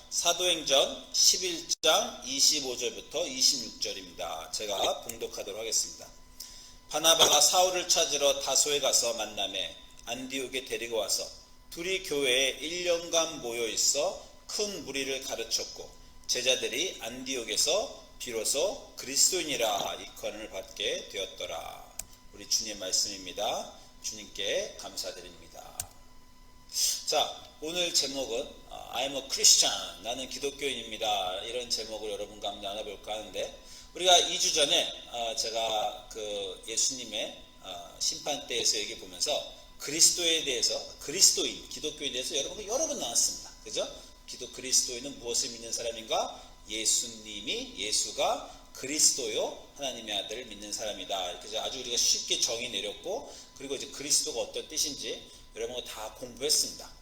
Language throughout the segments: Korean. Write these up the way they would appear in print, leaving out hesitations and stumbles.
사도행전 11장 25절부터 26절입니다. 제가 봉독하도록 하겠습니다. 바나바가 사울을 찾으러 다소에 가서 만남에 안디옥에 데리고 와서 둘이 교회에 1년간 모여 있어 큰 무리를 가르쳤고 제자들이 안디옥에서 비로소 그리스도인이라 일컬음을 받게 되었더라. 우리 주님 말씀입니다. 주님께 감사드립니다. 자, 오늘 제목은 I'm a Christian, 나는 기독교인입니다. 이런 제목을 여러분과 함께 나눠볼까 하는데, 우리가 2주 전에 제가 그 예수님의 심판대에서 얘기 보면서 그리스도에 대해서, 그리스도인, 기독교에 대해서 여러분과 여러 번 나왔습니다. 그죠? 그리스도인은 무엇을 믿는 사람인가? 예수가 그리스도요, 하나님의 아들을 믿는 사람이다. 이렇게 아주 우리가 쉽게 정의 내렸고, 그리고 이제 그리스도가 어떤 뜻인지 여러분과 다 공부했습니다.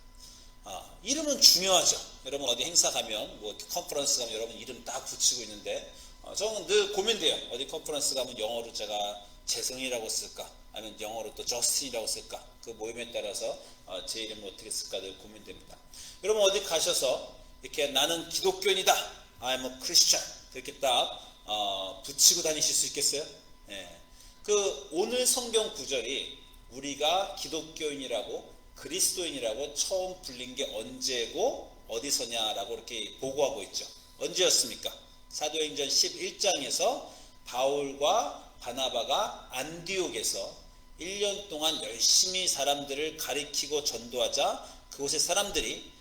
이름은 중요하죠. 여러분 어디 행사 가면, 뭐 컨퍼런스 가면 여러분 이름 딱 붙이고 있는데, 저는 늘 고민돼요. 어디 컨퍼런스 가면 영어로 제가 재성이라고 쓸까? 아니면 영어로 또 저스틴이라고 쓸까? 그 모임에 따라서 제 이름을 어떻게 쓸까 늘 고민됩니다. 여러분 어디 가셔서 이렇게 나는 기독교인이다, I'm a Christian, 이렇게 딱 붙이고 다니실 수 있겠어요? 네. 그 오늘 성경 구절이 우리가 기독교인이라고 그리스도인이라고 처음 불린 게 언제고 어디서냐라고 이렇게 보고하고 있죠. 언제였습니까? 사도행전 11장에서 바울과 바나바가 안디옥에서 1년 동안 열심히 사람들을 가리키고 전도하자 그곳의 사람들이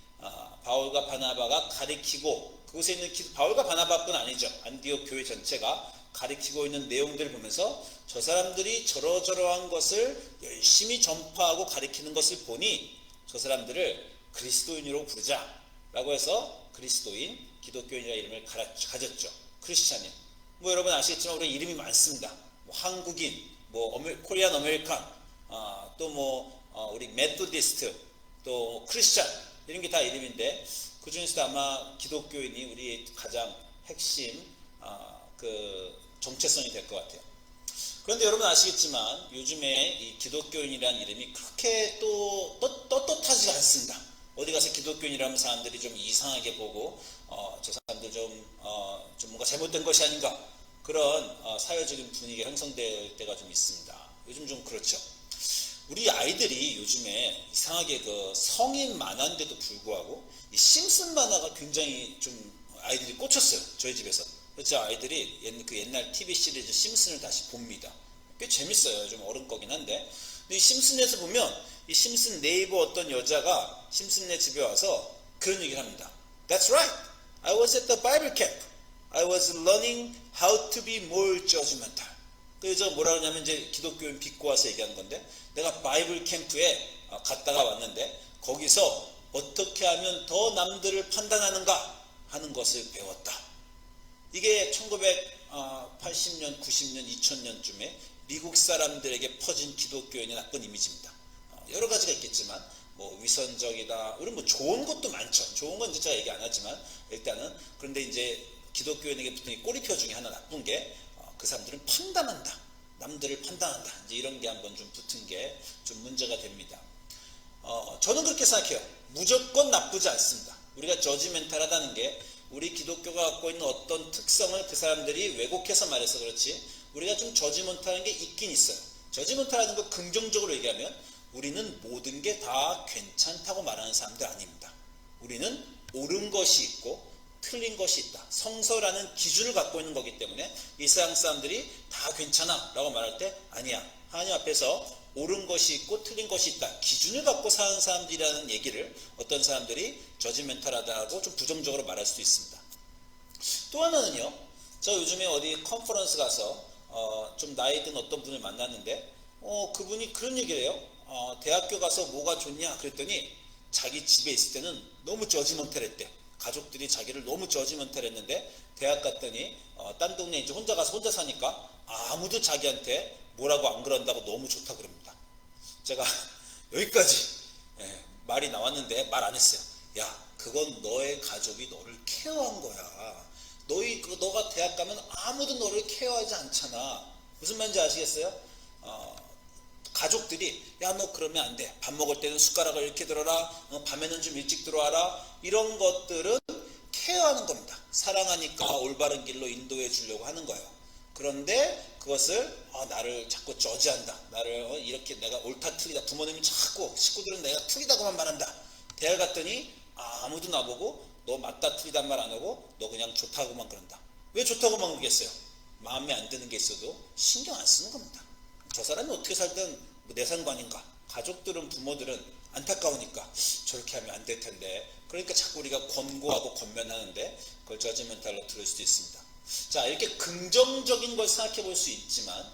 바울과 바나바가 가리키고 그곳에 있는 바울과 바나바뿐 아니죠. 안디옥 교회 전체가 가리키고 있는 내용들을 보면서 저 사람들이 저러저러한 것을 열심히 전파하고 가리키는 것을 보니 저 사람들을 그리스도인으로 부르자 라고 해서 그리스도인, 기독교인이라는 이름을 가졌죠. 크리스찬인. 뭐 여러분 아시겠지만 우리 이름이 많습니다. 뭐 한국인, 뭐 코리안 아메리칸, 또 뭐 우리 메토디스트, 또 크리스찬, 이런 게 다 이름인데 그 중에서도 아마 기독교인이 우리의 가장 핵심 그 정체성이 될 것 같아요. 그런데 여러분 아시겠지만 요즘에 이 기독교인이라는 이름이 그렇게 또 떳떳하지가 않습니다. 어디 가서 기독교인이라면 사람들이 좀 이상하게 보고 저 사람들 좀 뭔가 잘못된 것이 아닌가, 그런 사회적인 분위기가 형성될 때가 좀 있습니다. 요즘 좀 그렇죠. 우리 아이들이 요즘에 이상하게 그 성인 만화인데도 불구하고 이 심슨 만화가 굉장히 좀 아이들이 꽂혔어요. 저희 집에서. 그래서 아이들이 옛날 TV 시리즈 심슨을 다시 봅니다. 꽤 재밌어요. 좀 어른 거긴 한데. 근데 이 심슨에서 보면 이 심슨 네이버 어떤 여자가 심슨네 집에 와서 그런 얘기를 합니다. That's right. I was at the Bible camp. I was learning how to be more judgmental. 그래서 뭐라 그러냐면 이제 기독교인 빚고 와서 얘기하는 건데, 내가 바이블 캠프에 갔다가 왔는데 거기서 어떻게 하면 더 남들을 판단하는가 하는 것을 배웠다. 이게 1980년, 90년, 2000년쯤에 미국 사람들에게 퍼진 기독교인의 나쁜 이미지입니다. 여러 가지가 있겠지만 뭐 위선적이다, 우리 뭐 좋은 것도 많죠. 좋은 건 제가 얘기 안 하지만 일단은, 그런데 이제 기독교인에게 붙은 이 꼬리표 중에 하나 나쁜 게 그 사람들은 판단한다, 남들을 판단한다, 이제 이런 게 한번 좀 붙은 게 좀 문제가 됩니다. 저는 그렇게 생각해요. 무조건 나쁘지 않습니다. 우리가 저지멘탈하다는 게 우리 기독교가 갖고 있는 어떤 특성을 그 사람들이 왜곡해서 말해서 그렇지, 우리가 좀 저지멘탈한 게 있긴 있어요. 저지멘탈하는 거 긍정적으로 얘기하면 우리는 모든 게 다 괜찮다고 말하는 사람들 아닙니다. 우리는 옳은 것이 있고 틀린 것이 있다, 성서라는 기준을 갖고 있는 거기 때문에 이 세상 사람들이 다 괜찮아 라고 말할 때 아니야, 하나님 앞에서 옳은 것이 있고 틀린 것이 있다, 기준을 갖고 사는 사람들이라는 얘기를 어떤 사람들이 저지멘탈하다고 좀 부정적으로 말할 수도 있습니다. 또 하나는요, 저 요즘에 어디 컨퍼런스 가서 좀 나이 든 어떤 분을 만났는데 그분이 그런 얘기를 해요. 대학교 가서 뭐가 좋냐 그랬더니 자기 집에 있을 때는 너무 저지멘탈했대. 가족들이 자기를 너무 저지멘탈했는데 대학 갔더니 딴 동네 이제 혼자 가서 혼자 사니까 아무도 자기한테 뭐라고 안 그런다고 너무 좋다 그럽니다. 제가 여기까지 말이 나왔는데 말 안 했어요. 야, 그건 너의 가족이 너를 케어한 거야. 너가 대학 가면 아무도 너를 케어하지 않잖아. 무슨 말인지 아시겠어요? 가족들이 야, 너 그러면 안 돼. 밥 먹을 때는 숟가락을 이렇게 들어라. 밤에는 좀 일찍 들어와라. 이런 것들은 사랑하니까 올바른 길로 인도해 주려고 하는 거예요. 그런데 그것을 나를 자꾸 저지한다. 나를 이렇게 내가 옳다 틀리다. 부모님이 자꾸 식구들은 내가 틀리다고만 말한다. 대학 갔더니 아무도 나보고 너 맞다 틀리단 말 안 하고 너 그냥 좋다고만 그런다. 왜 좋다고만 그러겠어요? 마음에 안 드는 게 있어도 신경 안 쓰는 겁니다. 저 사람이 어떻게 살든 내 상관인가. 가족들은 부모들은 안타까우니까 저렇게 하면 안 될 텐데, 그러니까 자꾸 우리가 권고하고 권면하는데 그걸 저지멘탈로 들을 수도 있습니다. 자, 이렇게 긍정적인 걸 생각해 볼 수 있지만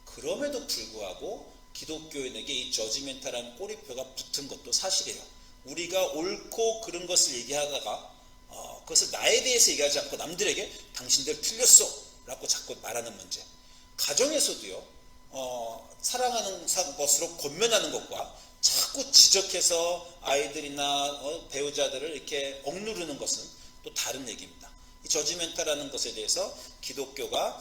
그럼에도 불구하고 기독교인에게 이 저지멘탈한 꼬리표가 붙은 것도 사실이에요. 우리가 옳고 그른 것을 얘기하다가 그것을 나에 대해서 얘기하지 않고 남들에게 당신들 틀렸어 라고 자꾸 말하는 문제. 가정에서도요, 사랑하는 것으로 권면하는 것과 자꾸 지적해서 아이들이나 배우자들을 이렇게 억누르는 것은 또 다른 얘기입니다. 이 저지멘탈하는 것에 대해서 기독교가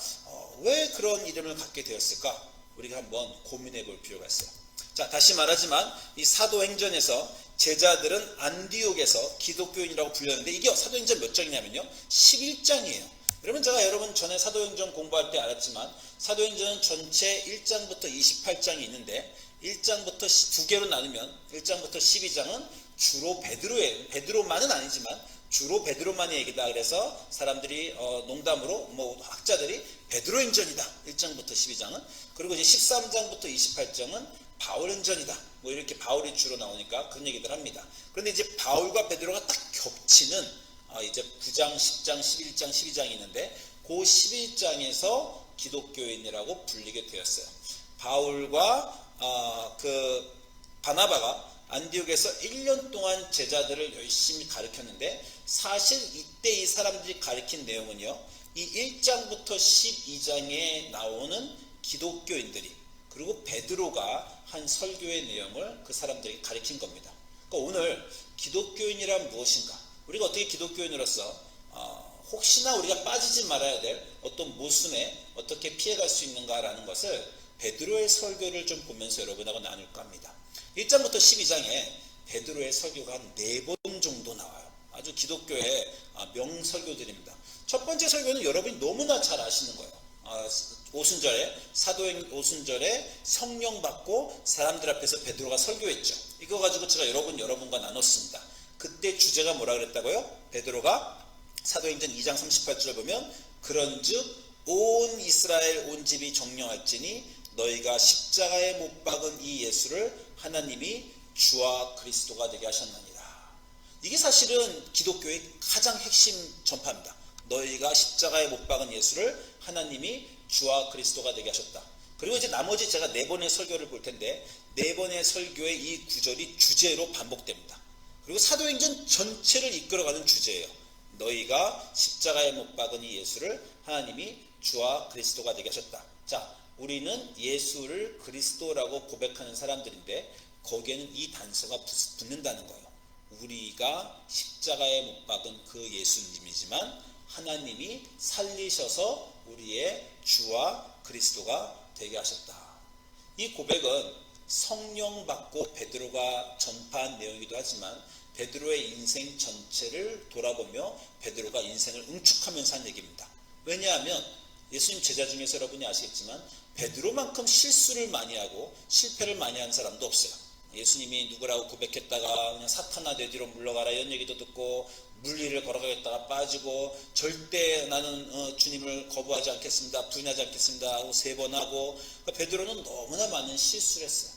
왜 그런 이름을 갖게 되었을까? 우리가 한번 고민해 볼 필요가 있어요. 자, 다시 말하지만 이 사도행전에서 제자들은 안디옥에서 기독교인이라고 불렸는데 이게 사도행전 몇 장이냐면요, 11장이에요. 여러분, 제가 여러분 전에 사도행전 공부할 때 알았지만 사도행전은 전체 1장부터 28장이 있는데 1장부터 두 개로 나누면 1장부터 12장은 주로 베드로만은 아니지만 주로 베드로만의 얘기다. 그래서 사람들이 농담으로 학자들이 베드로행전이다. 1장부터 12장은. 그리고 이제 13장부터 28장은 바울행전이다. 이렇게 바울이 주로 나오니까 그런 얘기들 합니다. 그런데 이제 바울과 베드로가 딱 겹치는 이제 9장, 10장, 11장, 12장이 있는데 그 11장에서 기독교인이라고 불리게 되었어요. 바울과 바나바가 안디옥에서 1년 동안 제자들을 열심히 가르쳤는데 사실 이때 이 사람들이 가르친 내용은요, 이 1장부터 12장에 나오는 기독교인들이 그리고 베드로가 한 설교의 내용을 그 사람들이 가르친 겁니다. 그러니까 오늘 기독교인이란 무엇인가? 우리가 어떻게 기독교인으로서 혹시나 우리가 빠지지 말아야 될 어떤 모순에 어떻게 피해갈 수 있는가라는 것을 베드로의 설교를 좀 보면서 여러분하고 나눌까 합니다. 1장부터 12장에 베드로의 설교가 한 4번 정도 나와요. 아주 기독교의 명설교들입니다. 첫 번째 설교는 여러분이 너무나 잘 아시는 거예요. 사도행 오순절에 성령 받고 사람들 앞에서 베드로가 설교했죠. 이거 가지고 제가 여러분과 나눴습니다. 그때 주제가 뭐라 그랬다고요? 베드로가 사도행전 2장 38절 보면 그런즉 온 이스라엘 온 집이 정령할지니 너희가 십자가에 못 박은 이 예수를 하나님이 주와 그리스도가 되게 하셨느니라. 이게 사실은 기독교의 가장 핵심 전파입니다. 너희가 십자가에 못 박은 예수를 하나님이 주와 그리스도가 되게 하셨다. 그리고 이제 나머지 제가 4번의 설교를 볼 텐데 4번의 설교의 이 구절이 주제로 반복됩니다. 그리고 사도행전 전체를 이끌어가는 주제예요. 너희가 십자가에 못 박은 이 예수를 하나님이 주와 그리스도가 되게 하셨다. 자, 우리는 예수를 그리스도라고 고백하는 사람들인데 거기에는 이 단서가 붙는다는 거예요. 우리가 십자가에 못 박은 그 예수님이지만 하나님이 살리셔서 우리의 주와 그리스도가 되게 하셨다. 이 고백은 성령 받고 베드로가 전파한 내용이기도 하지만 베드로의 인생 전체를 돌아보며 베드로가 인생을 응축하면서 한 얘기입니다. 왜냐하면 예수님 제자 중에서 여러분이 아시겠지만 베드로만큼 실수를 많이 하고 실패를 많이 한 사람도 없어요. 예수님이 누구라고 고백했다가 그냥 사탄아 내 뒤로 물러가라 이런 얘기도 듣고 물리를 걸어가겠다가 빠지고 절대 나는 주님을 거부하지 않겠습니다. 부인하지 않겠습니다 하고 3번 하고, 그러니까 베드로는 너무나 많은 실수를 했어요.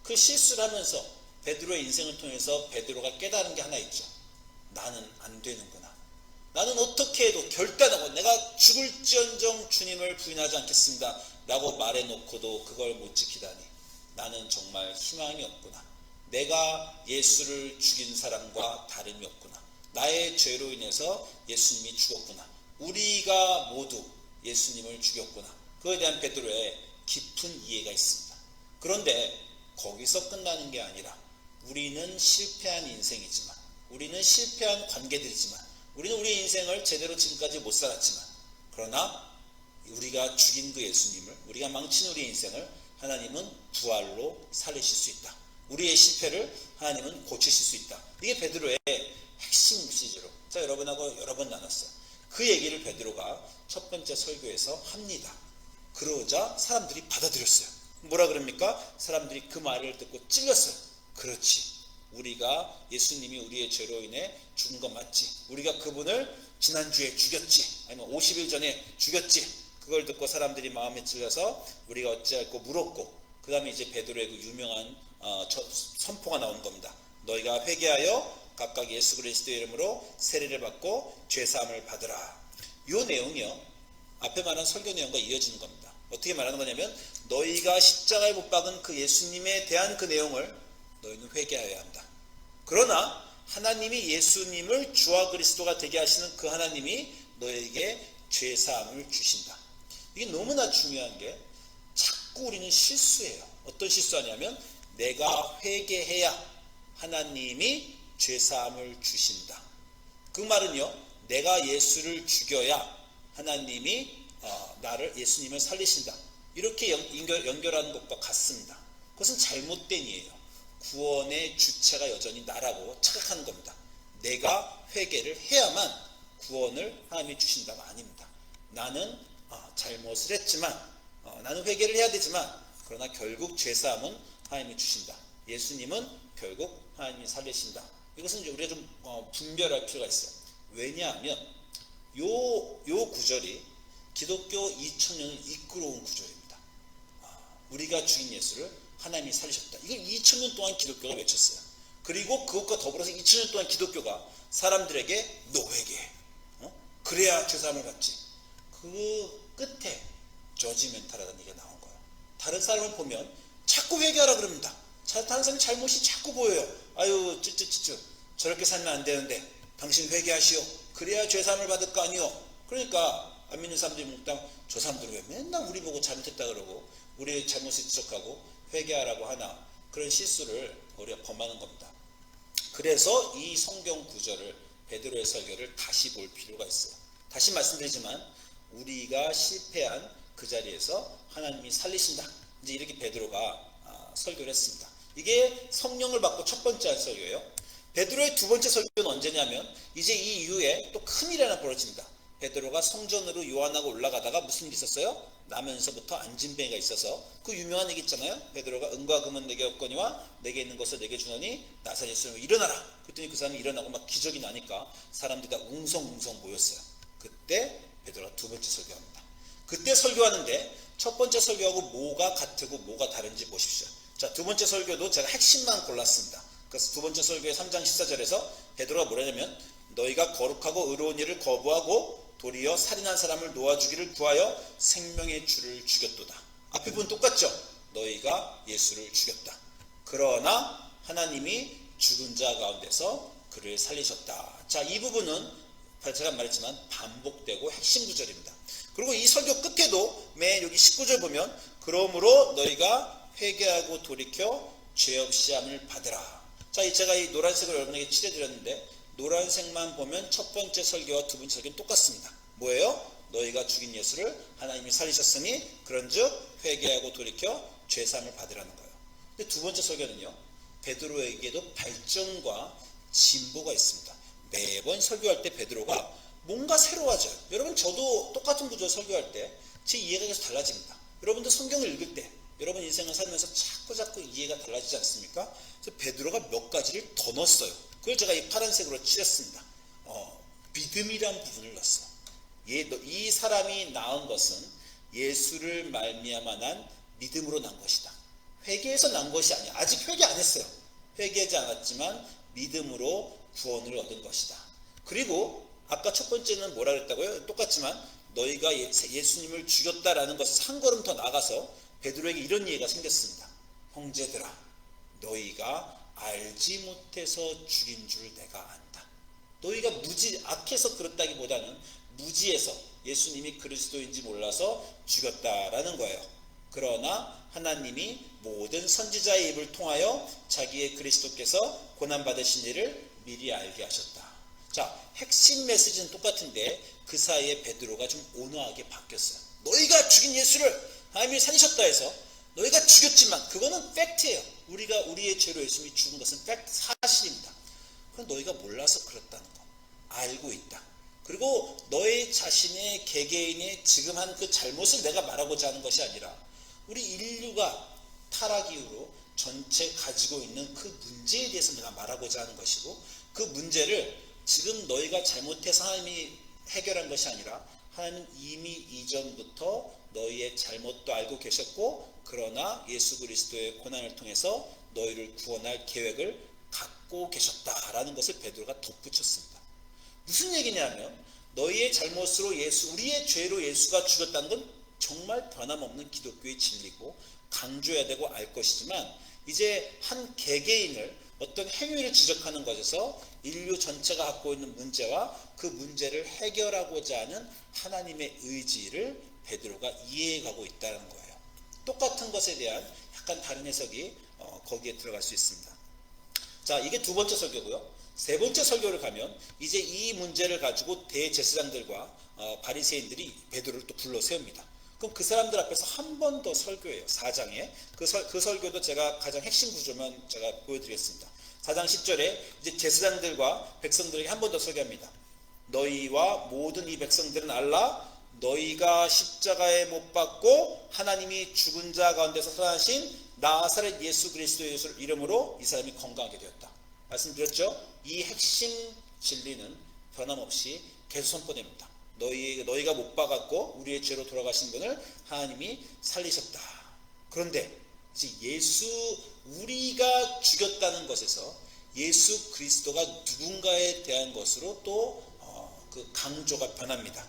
그 실수를 하면서 베드로의 인생을 통해서 베드로가 깨달은 게 하나 있죠. 나는 안 되는구나. 나는 어떻게 해도 결단하고 내가 죽을지언정 주님을 부인하지 않겠습니다 라고 말해놓고도 그걸 못 지키다니 나는 정말 희망이 없구나. 내가 예수를 죽인 사람과 다름이 없구나. 나의 죄로 인해서 예수님이 죽었구나. 우리가 모두 예수님을 죽였구나. 그에 대한 베드로의 깊은 이해가 있습니다. 그런데 거기서 끝나는 게 아니라 우리는 실패한 인생이지만, 우리는 실패한 관계들이지만, 우리는 우리 인생을 제대로 지금까지 못 살았지만, 그러나 우리가 죽인 그 예수님을, 우리가 망친 우리 인생을 하나님은 부활로 살리실 수 있다. 우리의 실패를 하나님은 고치실 수 있다. 이게 베드로의 핵심 메시지로 제가 여러분하고 여러 번 나눴어요. 그 얘기를 베드로가 첫 번째 설교에서 합니다. 그러자 사람들이 받아들였어요. 뭐라 그럽니까? 사람들이 그 말을 듣고 찔렸어요. 그렇지, 우리가 예수님이 우리의 죄로 인해 죽은 건 맞지, 우리가 그분을 지난주에 죽였지, 아니면 50일 전에 죽였지. 그걸 듣고 사람들이 마음에 찔려서 우리가 어찌할꼬 물었고, 그 다음에 이제 베드로의 그 유명한 선포가 나오는 겁니다. 너희가 회개하여 각각 예수 그리스도의 이름으로 세례를 받고 죄사함을 받으라. 이 내용이요, 앞에 말한 설교 내용과 이어지는 겁니다. 어떻게 말하는 거냐면, 너희가 십자가에 못 박은 그 예수님에 대한 그 내용을 너희는 회개하여야 한다. 그러나 하나님이 예수님을 주와 그리스도가 되게 하시는 그 하나님이 너에게 죄사함을 주신다. 이게 너무나 중요한 게, 자꾸 우리는 실수해요. 어떤 실수하냐면, 내가 회개해야 하나님이 죄사함을 주신다. 그 말은요, 내가 예수를 죽여야 하나님이 예수님을 살리신다. 이렇게 연결하는 것과 같습니다. 그것은 잘못된 이에요. 구원의 주체가 여전히 나라고 착각하는 겁니다. 내가 회개를 해야만 구원을 하나님이 주신다가 아닙니다. 나는 잘못을 했지만, 나는 회개를 해야 되지만, 그러나 결국 죄사함은 하나님이 주신다. 예수님은 결국 하나님이 살리신다. 이것은 이제 우리가 좀 분별할 필요가 있어요. 왜냐하면 요 구절이 기독교 2000년을 이끌어온 구절입니다. 우리가 죽인 예수를 하나님이 살리셨다. 이걸 2000년 동안 기독교가 외쳤어요. 그리고 그것과 더불어서 2000년 동안 기독교가 사람들에게 너 회개해, 그래야 죄사함을 받지. 그 끝에 저지멘탈하다는 얘기가 나온 거예요. 다른 사람을 보면 자꾸 회개하라 그럽니다. 다른 사람이 잘못이 자꾸 보여요. 아유 찌찌찌찌 저렇게 살면 안 되는데 당신 회개하시오. 그래야 죄사함을 받을 거 아니오. 그러니까 안 믿는 사람들이 묵당, 저 사람들은 왜 맨날 우리 보고 잘못했다 그러고 우리의 잘못을 지적하고 회개하라고 하나. 그런 실수를 우리가 범하는 겁니다. 그래서 이 성경 구절을, 베드로의 설교를 다시 볼 필요가 있어요. 다시 말씀드리지만, 우리가 실패한 그 자리에서 하나님이 살리신다. 이제 이렇게 베드로가 설교를 했습니다. 이게 성령을 받고 첫 번째 한 설교예요. 베드로의 두 번째 설교는 언제냐면, 이제 이 이후에 또 큰일이 하나 벌어집니다. 베드로가 성전으로 요한하고 올라가다가 무슨 일이 있었어요? 나면서부터 안진뱅이가 있어서, 그 유명한 얘기 있잖아요. 베드로가 은과 금은 내게 없거니와 내게 있는 것을 내게 주노니 나사렛 예수님을 일어나라. 그랬더니 그 사람이 일어나고 막 기적이 나니까 사람들이 다 웅성웅성 모였어요. 그때 베드로가 두 번째 설교합니다. 그때 설교하는데 첫 번째 설교하고 뭐가 같고 뭐가 다른지 보십시오. 자, 두 번째 설교도 제가 핵심만 골랐습니다. 그래서 두 번째 설교의 3장 14절에서 베드로가 뭐라냐면, 너희가 거룩하고 의로운 일을 거부하고 도리어 살인한 사람을 놓아주기를 구하여 생명의 주를 죽였도다. 앞에 부분 똑같죠? 너희가 예수를 죽였다. 그러나 하나님이 죽은 자 가운데서 그를 살리셨다. 자, 이 부분은 제가 말했지만 반복되고 핵심 구절입니다. 그리고 이 설교 끝에도 맨 여기 19절 보면, 그러므로 너희가 회개하고 돌이켜 죄 없이 함을 받으라. 자, 제가 이 노란색을 여러분에게 칠해드렸는데, 노란색만 보면 첫 번째 설교와 두 번째 설교는 똑같습니다. 뭐예요? 너희가 죽인 예수를 하나님이 살리셨으니 그런즉 회개하고 돌이켜 죄사함을 받으라는 거예요. 근데 두 번째 설교는요, 베드로에게도 발전과 진보가 있습니다. 매번 설교할 때 베드로가 뭔가 새로워져요. 여러분, 저도 똑같은 구절 설교할 때 제 이해가 계속 달라집니다. 여러분도 성경을 읽을 때 여러분 인생을 살면서 자꾸 이해가 달라지지 않습니까? 그래서 베드로가 몇 가지를 더 넣었어요. 그걸 제가 이 파란색으로 칠했습니다. 믿음이란 부분을 넣었어요. 이 사람이 낳은 것은 예수를 말미암아 난 믿음으로 난 것이다. 회개해서 난 것이 아니야. 아직 회개 안 했어요. 회개하지 않았지만 믿음으로 구원을 얻은 것이다. 그리고 아까 첫 번째는 뭐라 그랬다고요? 똑같지만 너희가 예수님을 죽였다라는 것을 한 걸음 더 나가서 베드로에게 이런 이해가 생겼습니다. 형제들아, 너희가 알지 못해서 죽인 줄 내가 안다. 너희가 악해서 그렇다기보다는 무지해서 예수님이 그리스도인지 몰라서 죽였다라는 거예요. 그러나 하나님이 모든 선지자의 입을 통하여 자기의 그리스도께서 고난받으신 일을 미리 알게 하셨다. 자, 핵심 메시지는 똑같은데 그 사이에 베드로가 좀 온화하게 바뀌었어요. 너희가 죽인 예수를 하나님이 살리셨다 해서, 너희가 죽였지만 그거는 팩트예요. 우리의 죄로 예수님이 죽은 것은 팩트, 사실입니다. 그럼 너희가 몰라서 그렇다는 거 알고 있다. 그리고 그리고 너의 자신의 개개인의 지금 한 그 잘못을 내가 말하고자 하는 것이 아니라 우리 인류가 타락 이후로 전체 가지고 있는 그 문제에 대해서 내가 말하고자 하는 것이고, 그 문제를 지금 너희가 잘못해서 하나님이 해결한 것이 아니라 하나님은 이미 이전부터 너희의 잘못도 알고 계셨고, 그러나 예수 그리스도의 고난을 통해서 너희를 구원할 계획을 갖고 계셨다라는 것을 베드로가 덧붙였습니다. 무슨 얘기냐면 너희의 잘못으로 우리의 죄로 예수가 죽었다는 건 정말 변함없는 기독교의 진리고 강조해야 되고 알 것이지만, 이제 한 개개인을 어떤 행위를 지적하는 것에서 인류 전체가 갖고 있는 문제와 그 문제를 해결하고자 하는 하나님의 의지를 베드로가 이해해가고 있다는 거예요. 똑같은 것에 대한 약간 다른 해석이 거기에 들어갈 수 있습니다. 자, 이게 두 번째 설교고요. 세 번째 설교를 가면 이제 이 문제를 가지고 대제사장들과 바리새인들이 베드로를 또 불러 세웁니다. 그럼 그 사람들 앞에서 한 번 더 설교해요. 4장에 그 설교도 제가 가장 핵심 구조만 제가 보여드리겠습니다. 4장 10절에 이제 제사장들과 백성들에게 한 번 더 설교합니다. 너희와 모든 이 백성들은 알라, 너희가 십자가에 못 박고 하나님이 죽은 자 가운데서 살아나신 나사렛 예수 그리스도의 이름으로 이 사람이 건강하게 되었다. 말씀드렸죠? 이 핵심 진리는 변함없이 계속 선포됩니다. 너희가 못 박았고 우리의 죄로 돌아가신 분을 하나님이 살리셨다. 그런데 이제 우리가 죽였다는 것에서 예수 그리스도가 누군가에 대한 것으로 또 그 강조가 변합니다.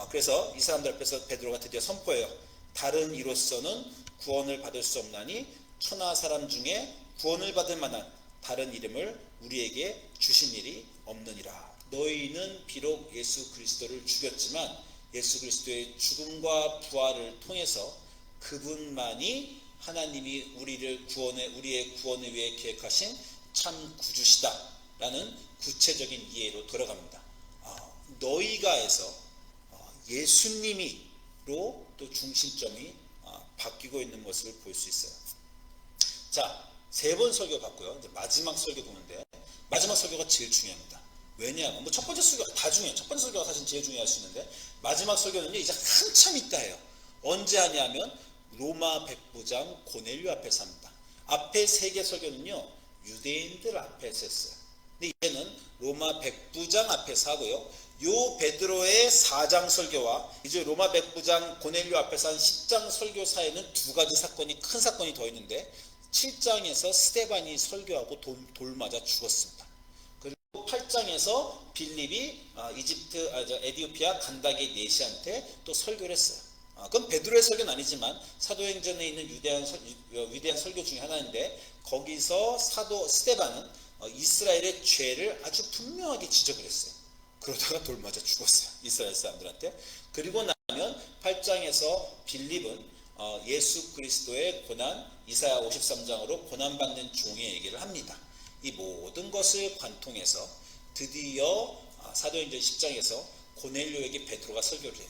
그래서 이 사람들 앞에서 베드로가 드디어 선포해요. 다른 이로서는 구원을 받을 수 없나니 천하 사람 중에 구원을 받을 만한 다른 이름을 우리에게 주신 일이 없느니라. 너희는 비록 예수 그리스도를 죽였지만 예수 그리스도의 죽음과 부활을 통해서 그분만이 하나님이 우리의 구원을 위해 계획하신 참 구주시다라는 구체적인 이해로 돌아갑니다. 너희가에서 예수님이로 또 중심점이 바뀌고 있는 모습을 볼 수 있어요. 자, 세 번 설교 봤고요. 이제 마지막 설교 보는데 마지막 설교가 제일 중요합니다. 왜냐하면 첫 번째 설교가 다 중요해요. 첫 번째 설교가 사실 제일 중요할 수 있는데 마지막 설교는요 이제 한참 있다 해요. 언제 하냐면 로마 백부장 고넬료 앞에서 합니다. 앞에 세 개 설교는요 유대인들 앞에서 했어요. 근데 이제는 로마 백부장 앞에서 하고요. 요 베드로의 4장 설교와 이제 로마 백부장 고넬료 앞에서 한 10장 설교 사이에는 두 가지 큰 사건이 더 있는데 7장에서 스데반이 설교하고 돌 맞아 죽었습니다. 그리고 8장에서 빌립이 에디오피아 간다게 네시한테 또 설교를 했어요. 그건 베드로의 설교는 아니지만 사도행전에 있는 위대한 설교 중에 하나인데, 거기서 사도 스데반은 이스라엘의 죄를 아주 분명하게 지적을 했어요. 그러다가 돌 맞아 죽었어요. 이스라엘 사람들한테. 그리고 나면 8장에서 빌립은 예수 그리스도의 고난, 이사야 53장으로 고난받는 종의 얘기를 합니다. 이 모든 것을 관통해서 드디어 사도행전 10장에서 고넬료에게 베드로가 설교를 해요.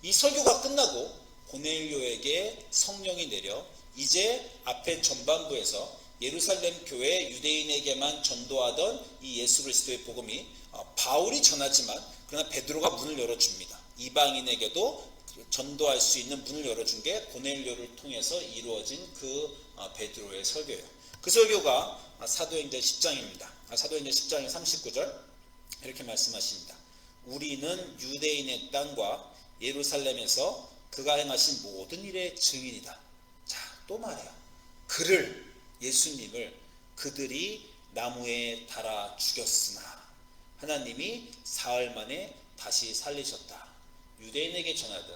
이 설교가 끝나고 고넬료에게 성령이 내려 이제 앞에 전반부에서 예루살렘 교회 유대인에게만 전도하던 이 예수 그리스도의 복음이 바울이 전하지만 그러나 베드로가 문을 열어줍니다. 이방인에게도 전도할 수 있는 문을 열어준 게 고넬료를 통해서 이루어진 그 베드로의 설교예요. 그 설교가 사도행전 10장입니다. 사도행전 10장의 39절 이렇게 말씀하십니다. 우리는 유대인의 땅과 예루살렘에서 그가 행하신 모든 일의 증인이다. 자, 또 말해요. 예수님을 그들이 나무에 달아 죽였으나 하나님이 사흘 만에 다시 살리셨다. 유대인에게 전하든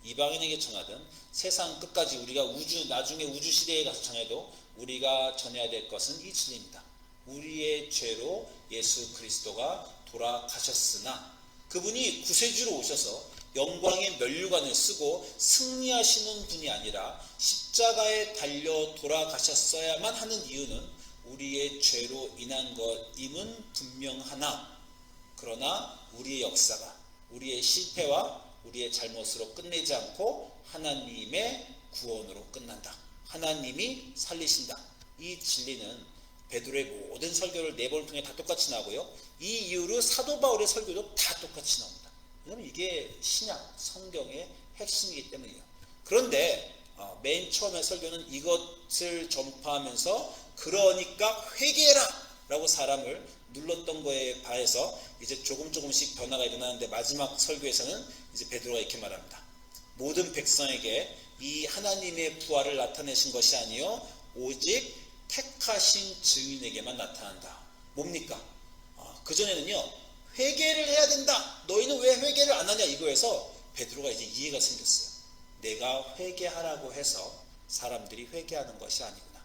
이방인에게 전하든 세상 끝까지 우리가 나중에 우주 시대에 가서 전해도 우리가 전해야 될 것은 이 진리입니다. 우리의 죄로 예수 그리스도가 돌아가셨으나 그분이 구세주로 오셔서 영광의 면류관을 쓰고 승리하시는 분이 아니라 십자가에 달려 돌아가셨어야만 하는 이유는 우리의 죄로 인한 것임은 분명하나, 그러나 우리의 역사가 우리의 실패와 우리의 잘못으로 끝내지 않고 하나님의 구원으로 끝난다. 하나님이 살리신다. 이 진리는 베드로의 모든 설교를 네 번을 통해 다 똑같이 나오고요. 이 이후로 사도 바울의 설교도 다 똑같이 나옵니다. 왜냐면 이게 신약 성경의 핵심이기 때문이에요. 그런데 맨 처음에 설교는 이것을 전파하면서 그러니까 회개해라 라고 사람을 눌렀던 거에 반해서 이제 조금씩 변화가 일어나는데, 마지막 설교에서는 이제 베드로가 이렇게 말합니다. 모든 백성에게 이 하나님의 부활을 나타내신 것이 아니요 오직 택하신 증인에게만 나타난다. 뭡니까? 그전에는요 회개를 해야 된다, 너희는 왜 회개를 안 하냐, 이거에서 베드로가 이제 이해가 생겼어요. 내가 회개하라고 해서 사람들이 회개하는 것이 아니구나,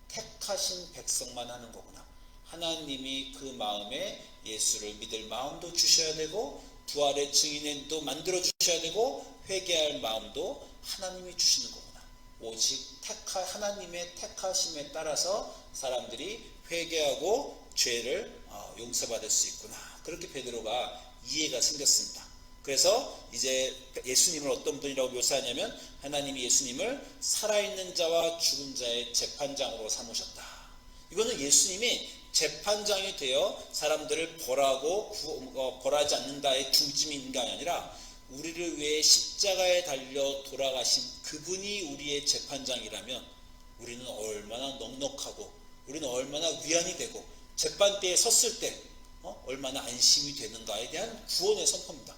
택하신 백성만 하는 거구나. 하나님이 그 마음에 예수를 믿을 마음도 주셔야 되고 부활의 증인도 만들어 주셔야 되고 회개할 마음도 하나님이 주시는 거구나. 오직 하나님의 택하심에 따라서 사람들이 회개하고 죄를 용서받을 수 있구나. 그렇게 베드로가 이해가 생겼습니다. 그래서 이제 예수님을 어떤 분이라고 묘사하냐면, 하나님이 예수님을 살아있는 자와 죽은 자의 재판장으로 삼으셨다. 이거는 예수님이 재판장이 되어 사람들을 벌하지 않는다의 중심이 있는 게 아니라, 우리를 위해 십자가에 달려 돌아가신 그분이 우리의 재판장이라면 우리는 얼마나 넉넉하고 우리는 얼마나 위안이 되고 재판대에 섰을 때 얼마나 안심이 되는가에 대한 구원의 선포입니다.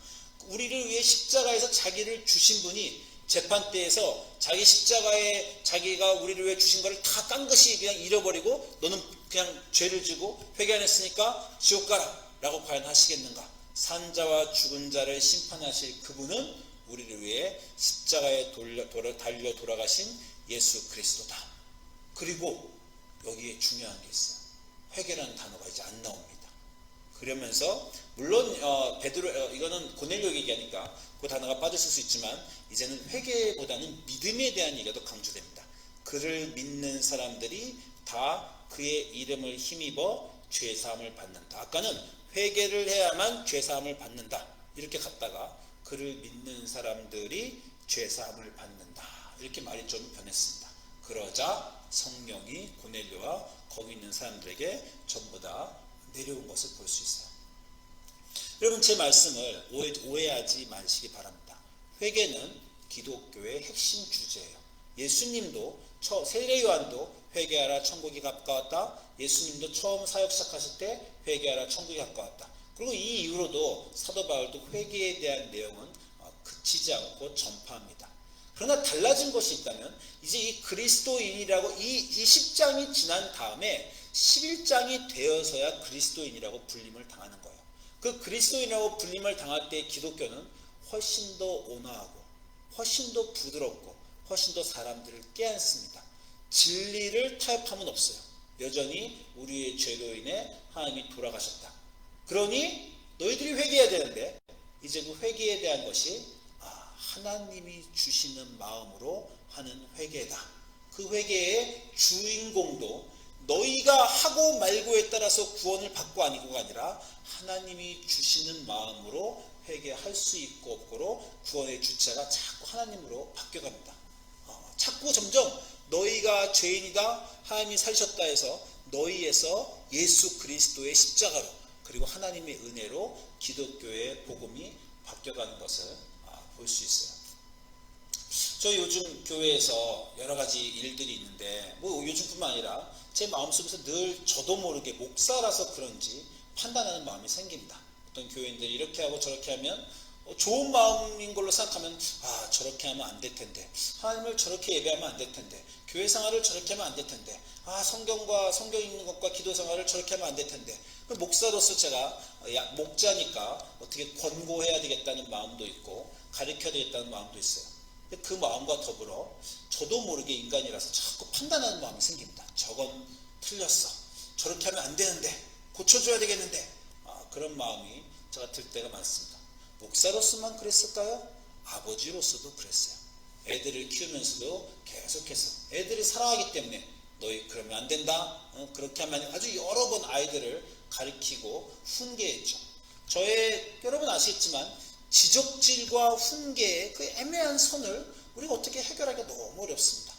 우리를 위해 십자가에서 자기를 주신 분이 재판대에서 자기 십자가에 자기가 우리를 위해 주신 것을 다 깡긋이 그냥 잃어버리고, 너는 그냥 죄를 지고 회개 안 했으니까 지옥 가라 라고 과연 하시겠는가? 산자와 죽은 자를 심판하실 그분은 우리를 위해 십자가에 달려 돌아가신 예수 그리스도다. 그리고 여기에 중요한 게 있어요. 회개라는 단어가 이제 안 나옵니다. 그러면서 물론 베드로, 이거는 고넬료 얘기하니까 그 단어가 빠졌을 수 있지만, 이제는 회개보다는 믿음에 대한 얘기가 더 강조됩니다. 그를 믿는 사람들이 다 그의 이름을 힘입어 죄사함을 받는다. 아까는 회개를 해야만 죄사함을 받는다 이렇게 갔다가, 그를 믿는 사람들이 죄사함을 받는다 이렇게 말이 좀 변했습니다. 그러자 성령이 고넬료와 거기 있는 사람들에게 전부 다 내려온 것을 볼 수 있어요. 여러분, 제 말씀을 오해하지 마시기 바랍니다. 회개는 기독교의 핵심 주제예요. 예수님도 세례 요한도 회개하라 천국이 가까웠다. 예수님도 처음 사역 시작하실 때 회개하라 천국이 가까웠다. 그리고 이 이후로도 사도 바울도 회개에 대한 내용은 그치지 않고 전파합니다. 그러나 달라진 것이 있다면, 이제 이 그리스도인이라고 이 10장이 지난 다음에 11장이 되어서야 그리스도인이라고 불림을 당하는 거예요. 그 그리스도인이라고 불림을 당할 때 기독교는 훨씬 더 온화하고 훨씬 더 부드럽고 훨씬 더 사람들을 깨안습니다. 진리를 타협함은 없어요. 여전히 우리의 죄로 인해 하나님이 돌아가셨다. 그러니 너희들이 회개해야 되는데, 이제 그 회개에 대한 것이 하나님이 주시는 마음으로 하는 회개다. 그 회개의 주인공도 너희가 하고 말고에 따라서 구원을 받고 아니고가 아니라 하나님이 주시는 마음으로 회개할 수 있고 없고로 구원의 주체가 자꾸 하나님으로 바뀌어갑니다. 자꾸 점점 너희가 죄인이다, 하나님이 살리셨다 해서 너희에서 예수 그리스도의 십자가로, 그리고 하나님의 은혜로 기독교의 복음이 바뀌어가는 것을 볼 수 있어요. 저 요즘 교회에서 여러 가지 일들이 있는데, 요즘뿐만 아니라 제 마음속에서 늘 저도 모르게 목사라서 그런지 판단하는 마음이 생깁니다. 어떤 교인들이 이렇게 하고 저렇게 하면 좋은 마음인 걸로 생각하면 저렇게 하면 안 될 텐데, 하나님을 저렇게 예배하면 안 될 텐데, 교회 생활을 저렇게 하면 안 될 텐데, 성경 읽는 것과 기도 생활을 저렇게 하면 안 될 텐데, 목사로서 제가 목자니까 어떻게 권고해야 되겠다는 마음도 있고 가르쳐야 되겠다는 마음도 있어요. 그 마음과 더불어 저도 모르게 인간이라서 자꾸 판단하는 마음이 생깁니다. 저건 틀렸어, 저렇게 하면 안 되는데, 고쳐줘야 되겠는데, 그런 마음이 제가 들 때가 많습니다. 목사로서만 그랬을까요? 아버지로서도 그랬어요. 애들을 키우면서도 계속해서 애들이 사랑하기 때문에 너희 그러면 안 된다, 그렇게 하면 아주 여러 번 아이들을 가르치고 훈계했죠. 여러분 아시겠지만 지적질과 훈계의 그 애매한 선을 우리가 어떻게 하기가 너무 어렵습니다.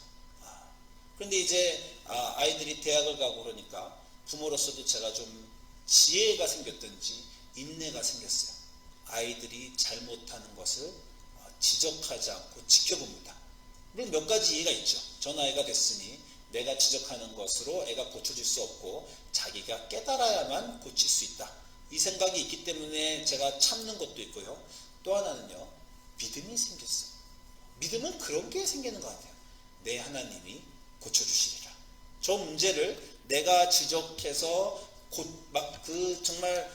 그런데 이제 아이들이 대학을 가고 그러니까 부모로서도 제가 좀 지혜가 생겼든지 인내가 생겼어요. 아이들이 잘못하는 것을 지적하지 않고 지켜봅니다. 물론 몇 가지 이해가 있죠. 전 아이가 됐으니 내가 지적하는 것으로 애가 고쳐질 수 없고 자기가 깨달아야만 고칠 수 있다. 이 생각이 있기 때문에 제가 참는 것도 있고요. 또 하나는요, 믿음이 생겼어요. 믿음은 그런 게 생기는 것 같아요. 내 하나님이 고쳐주시리라. 저 문제를 내가 지적해서 정말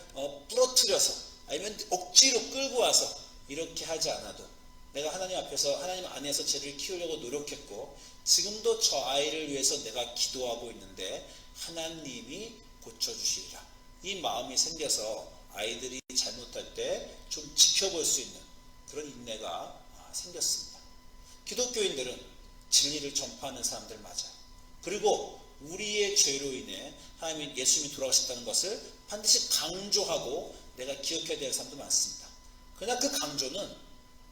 부러뜨려서 아니면 억지로 끌고 와서 이렇게 하지 않아도 내가 하나님 앞에서 하나님 안에서 쟤를 키우려고 노력했고 지금도 저 아이를 위해서 내가 기도하고 있는데 하나님이 고쳐주시리라. 이 마음이 생겨서 아이들이 잘못할 때 좀 지켜볼 수 있는 그런 인내가 생겼습니다. 기독교인들은 진리를 전파하는 사람들 맞아요. 그리고 우리의 죄로 인해 하나님이 예수님이 돌아가셨다는 것을 반드시 강조하고 내가 기억해야 될 사람도 많습니다. 그러나 그 강조는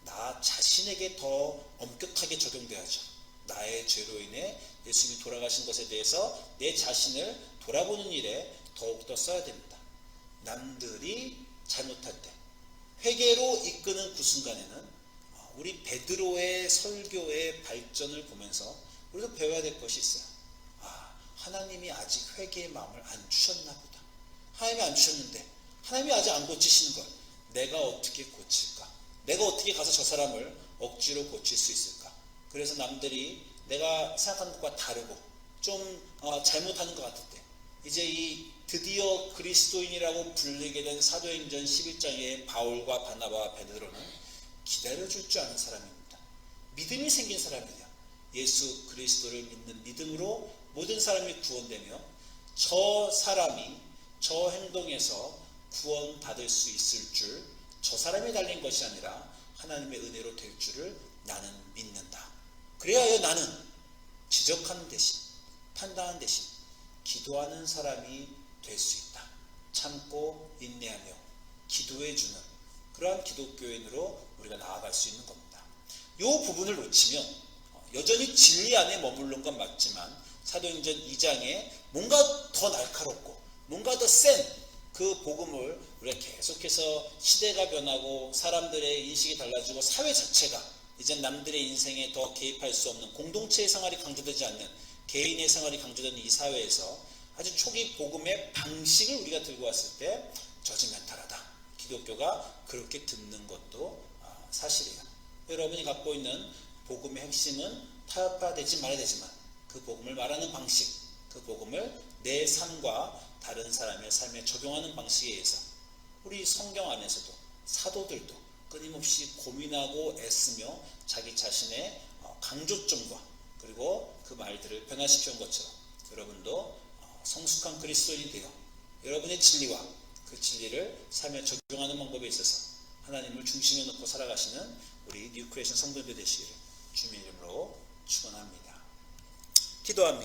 나 자신에게 더 엄격하게 적용돼야죠. 나의 죄로 인해 예수님이 돌아가신 것에 대해서 내 자신을 돌아보는 일에 더욱더 써야 됩니다. 남들이 잘못할 때 회개로 이끄는 그 순간에는 우리 베드로의 설교의 발전을 보면서 우리도 배워야 될 것이 있어요. 하나님이 아직 회개의 마음을 안 주셨나 보다. 하나님이 안 주셨는데 하나님이 아직 안 고치시는 걸 내가 어떻게 고칠까? 내가 어떻게 가서 저 사람을 억지로 고칠 수 있을까? 그래서 남들이 내가 생각하는 것과 다르고 좀 잘못하는 것 같을 때 이제 드디어 그리스도인이라고 불리게 된 사도행전 11장의 바울과 바나바와 베드로는 기다려줄 줄 아는 사람입니다. 믿음이 생긴 사람이에요. 예수 그리스도를 믿는 믿음으로 모든 사람이 구원되며 저 사람이 저 행동에서 구원받을 수 있을 줄, 저 사람이 달린 것이 아니라 하나님의 은혜로 될 줄을 나는 믿는다. 그래야 나는 지적하는 대신, 판단하는 대신 기도하는 사람이 될 수 있다. 참고 인내하며 기도해주는 그러한 기독교인으로 우리가 나아갈 수 있는 겁니다. 이 부분을 놓치면 여전히 진리 안에 머무른 건 맞지만 사도행전 2장에 뭔가 더 날카롭고 뭔가 더 센 그 복음을 우리가 계속해서 시대가 변하고 사람들의 인식이 달라지고 사회 자체가 이제 남들의 인생에 더 개입할 수 없는 공동체의 생활이 강조되지 않는 개인의 생활이 강조되는 이 사회에서 아주 초기 복음의 방식을 우리가 들고 왔을 때 저지멘탈하다. 기독교가 그렇게 듣는 것도 사실이에요. 여러분이 갖고 있는 복음의 핵심은 타협화되지 말아야 되지만 그 복음을 말하는 방식, 그 복음을 내 삶과 다른 사람의 삶에 적용하는 방식에 의해서 우리 성경 안에서도 사도들도 끊임없이 고민하고 애쓰며 자기 자신의 강조점과 그리고 그 말들을 변화시켜 온 것처럼 여러분도 성숙한 그리스도인이 되어 여러분의 진리와 그 진리를 삶에 적용하는 방법에 있어서 하나님을 중심에 놓고 살아가시는 우리 뉴크리에이션 성도들 되시기를 주님의 이름으로 축원합니다. 기도합니다.